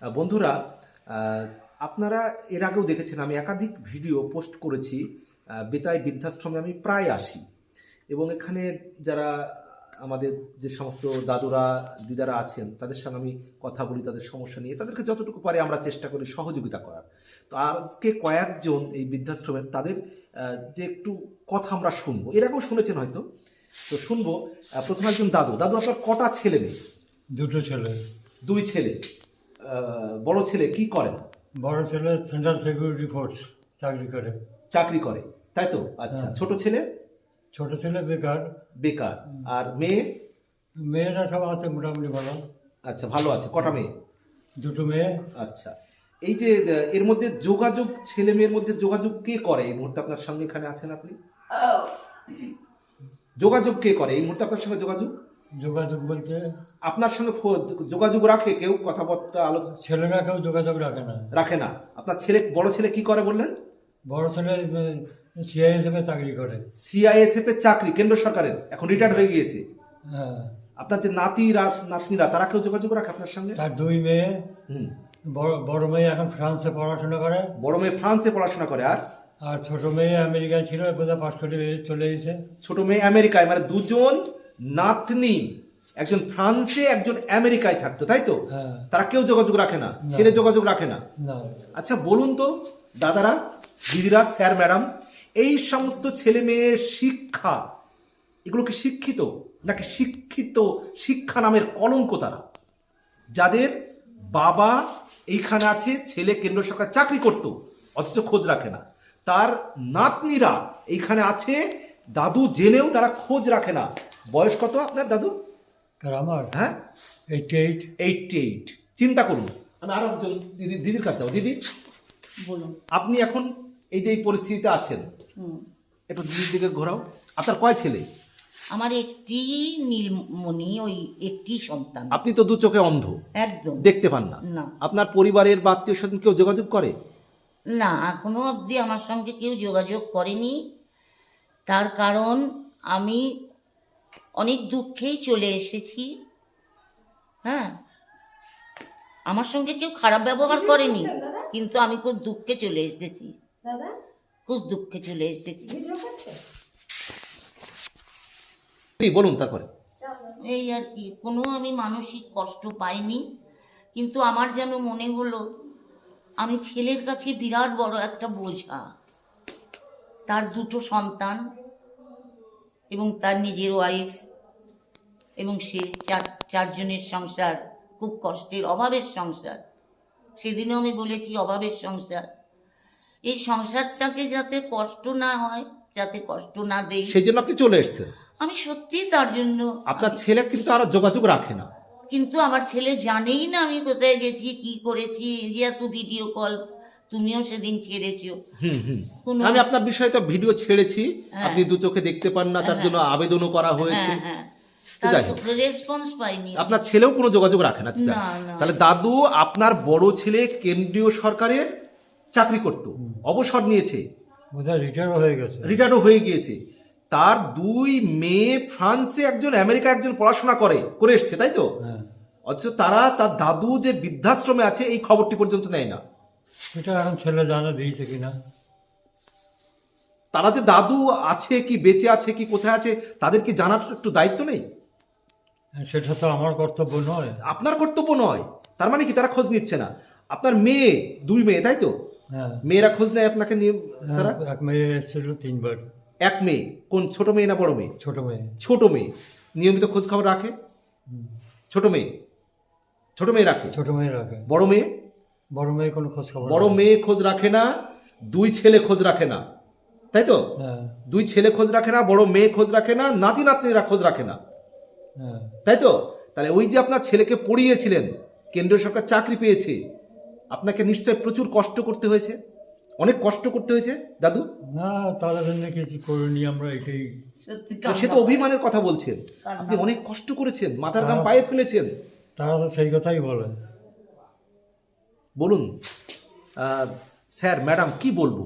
বন্ধুরা, আপনারা এর আগেও দেখেছেন আমি একাধিক ভিডিও পোস্ট করেছি। বেতাই বৃদ্ধাশ্রমে আমি প্রায় আসি এবং এখানে যারা আমাদের যে সমস্ত দাদুরা দিদারা আছেন তাদের সঙ্গে আমি কথা বলি, তাদের সমস্যা নিয়ে তাদেরকে যতটুকু পারে আমরা চেষ্টা করি সহযোগিতা করার। তো আজকে কয়েকজন এই বৃদ্ধাশ্রমের তাদের যে একটু কথা আমরা শুনবো, এর আগেও শুনেছেন হয়তো, তো শুনবো। প্রথমে একজন দাদু। দাদু, আপনার কটা ছেলে মেয়ে? দুটো ছেলে। দুই ছেলে। বড় ছেলে কি করেন? বড় ছেলে সেন্ট্রাল সিকিউরিটি ফোর্স চাকরি করে। চাকরি করে, তাই তো? আচ্ছা। হ্যাঁ। ছোট ছেলে? ছোট ছেলে বেকার। বেকার। আর মেয়ে? মেয়েরা সব আছে মোটামুটি ভালো। আচ্ছা, ভালো আছে। কটা মেয়ে? দুটো মেয়ে। আচ্ছা। এই যে এর মধ্যে যোগাযোগ, ছেলে মেয়ের মধ্যে যোগাযোগ কে করে এই মুহূর্তে আপনার সঙ্গে? এখানে আছেন আপনি, যোগাযোগ কে করে এই মুহূর্তে আপনার সঙ্গে? যোগাযোগ যোগাযোগ বলতে আপনার সঙ্গে যোগাযোগ রাখে কেউ? কথাবার্তা আলোচনা? ছেলেরা কেউ যোগাযোগ রাখে না। রাখে না। আপনার ছেলে, বড় ছেলে কি করে বললেন? বড় ছেলে সিআই হিসেবে চাকরি করে। সিআইএসএফ এর চাকরি, কেন্দ্র সরকারের, এখন রিটায়ার্ড হয়ে গিয়েছে। হ্যাঁ। আপনার যে নাতনিরা তারা কেউ যোগাযোগ রাখে আপনার সঙ্গে? তার দুই মেয়ে। হুম। বড় মেয়ে এখন ফ্রান্সে পড়াশোনা করে। বড় মেয়ে ফ্রান্সে পড়াশোনা করে। আর আর ছোট মেয়ে আমেরিকায় ছিল, বোধহয় পাস করে চলে এসেছে। ছোট মেয়ে আমেরিকায়, মানে দুজন নাতনি, একজন ফ্রান্সে একজন আমেরিকায় থাকতো, তাই তো? হ্যাঁ। তারা কেউ যোগাযোগ রাখে না, ছেলে যোগাযোগ রাখে না। না। আচ্ছা, বলুন তো দাদারা, দিদিরা, স্যার, ম্যাডাম, এই সমস্ত ছেলে মেয়ের শিক্ষা, এগুলো কি শিক্ষিত নাকি শিক্ষিত শিক্ষা নামের কলঙ্ক? তারা যাদের বাবা এইখানে আছে, ছেলে কেন্দ্র সরকার চাকরি করতো অথচ খোঁজ রাখে না, তার নাতনিরা এইখানে আছে, দাদু জেনেও তারা খোঁজ রাখে না। বয়স কত আপনার দাদু? আর আমার হ্যাঁ, 88। 88। চিন্তা করুন। আমি আরো একজন দিদির কাছে যাও। দিদি বলুন। আপনি এখন এই যে এই পরিস্থিতিতে আছেন, একটু দিদির দিকে ঘোরাও। আপনার কয় ছেলে? আমার একটি নীলমণি, ওই একটি সন্তান। আপনি তো দু চোখে অন্ধ, একদম দেখতে পান না। না। আপনার পরিবারের বা আত্মীয় স্বজন কেউ যোগাযোগ করে? না, এখনো অবধি আমার সঙ্গে কেউ যোগাযোগ করেনি। তার কারণ আমি অনেক দুঃখেই চলে এসেছি। হ্যাঁ, আমার সঙ্গে কেউ খারাপ ব্যবহার করেনি, কিন্তু আমি খুব দুঃখে চলে এসেছি। খুব দুঃখে চলে এসেছি। বলুন তারপরে। এই আর কি, কোনো আমি মানসিক কষ্ট পাইনি, কিন্তু আমার যেন মনে হলো আমি ছেলের কাছে বিরাট বড় একটা বোঝা। তার দুটো সন্তান এবং তার নিজের ওয়াইফ, এবং সে চারজনের সংসার, খুব কষ্টের, অভাবের সংসার। সেদিনও আমি বলেছি অভাবের সংসার। এই সংসারটাকে যাতে কষ্ট না হয়, যাতে কষ্ট না দেই, সেই জন্য আপনি চলে এসেছেন। আমি সত্যি তার জন্য। আপনার ছেলে কিন্তু আরো যোগাযোগ রাখে না। কিন্তু আমার ছেলে জানেই না আমি কোথায় গেছি, কি করেছি। যে এত ভিডিও কল তুমিও সেদিন ছেড়েছো। আমি আপনার বিষয়ে তো ভিডিও ছেড়েছি, আপনি দু চোখে দেখতে পান না, তার জন্য আবেদনও করা হয়েছে। হ্যাঁ, যাই হোক, রেসপন্স পাইনি। আপনার ছেলেও কোনো যোগাযোগ রাখে না। না, না। তাহলে দাদু, আপনার বড় ছেলে কেন্দ্রীয় সরকারের চাকরি করত, অবসর নিয়েছে, বোধহয় রিটায়ার হয়ে গেছে। রিটায়ারও হয়ে গিয়েছে। তার দুই মেয়ে ফ্রান্সে, একজন আমেরিকা, একজন পড়াশোনা করে এসছে, তাই তো? হ্যাঁ। অথচ তারা, তার দাদু যে বৃদ্ধাশ্রমে আছে এই খবরটি পর্যন্ত নেয় না। সেটা এখন ছেলে জানা দিয়েছে কিনা। তারা যে দাদু আছে কি, বেঁচে আছে কি, কোথায় আছে, তাদের কি জানার একটু দায়িত্ব নেই? সেটা তো আমার কর্তব্য নয়। আপনার কর্তব্য নয়। তার মানে কি তারা খোঁজ নিচ্ছে না? আপনার মেয়ে, দুই মেয়ে, তাই তো? হ্যাঁ। মেয়েরা খোঁজ নেয় আপনাকে নিয়ে? তারা এক মেয়ে এসেছিল 3 বার। এক মেয়ে? কোন, ছোট মেয়ে না বড় মেয়ে? ছোট মেয়ে। ছোট মেয়ে নিয়মিত খোঁজ খবর রাখে? ছোট মেয়ে রাখে। ছোট মেয়ে রাখে। বড় মেয়ে? বড় মেয়ে কোনো খোঁজ খবর বড় মেয়ে খোঁজ রাখে না, দুই ছেলে খোঁজ রাখে না, তাই তো? হ্যাঁ। দুই ছেলে খোঁজ রাখে না, বড় মেয়ে খোঁজ রাখে না, নাতি নাতনিরা খোঁজ রাখে না, হ্যাঁ। তাই তো? তাহলে ওই যে আপনার ছেলেকে পড়িয়েছিলেন, কেন্দ্রীয় সরকার চাকরি পেয়েছে, আপনাকে নিশ্চয় প্রচুর কষ্ট করতে হয়েছে, অনেক কষ্ট করতে হয়েছে দাদু। না, তাদের জন্য কিছু করিনি আমরা, এটাই। সত্যি সে তো অভিমানের কথা বলছেন, আপনি অনেক কষ্ট করেছেন, মাথার ঘাম পায়ে ফেলেছেন। তারা তো সেই কথাই বলে। বলুন স্যার, ম্যাডাম, কি বলবো?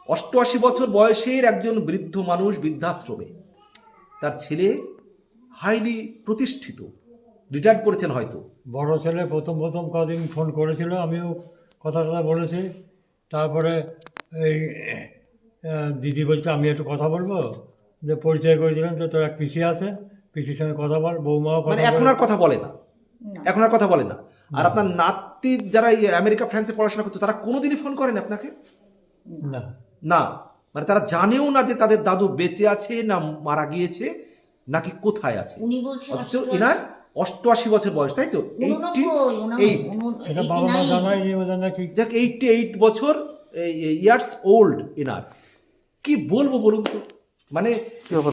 88 বছর বয়সের একজন বৃদ্ধ মানুষ বৃদ্ধাশ্রমে, তার ছেলে হাইলি প্রতিষ্ঠিত, রিটায়ার্ড করেছেন হয়তো। বড় ছেলে প্রথম প্রথম কদিন ফোন করেছিল, আমিও কথা টথা বলেছি। তারপরে এই দিদি বলছে আমি একটু কথা বলবো, যে পরিচয় করে দিলাম যে তোর এক পিসি আছে, পিসির সঙ্গে কথা বল, বৌমাও মানে কথা এখন বলে। আর কথা বলে না, না। এখন আর কথা বলে না। আর আপনার নাতি যারা এই আমেরিকা ফ্রান্সে পড়াশোনা করতো তারা কোনোদিনই ফোন করেন আপনাকে? না, না, মানে তারা জানেও না যে তাদের দাদু বেঁচে আছে না মারা গিয়েছে নাকি কোথায় আছে। উনি বলছেন অথচ এনার 88 বছর বয়স, তাই তো? 88 সেটা বাবা মা জানায়নি ওদের নাকি। যাক 88 বছর ইয়ার্স ওল্ড এনার। কি বলবো বলুন তো, মানে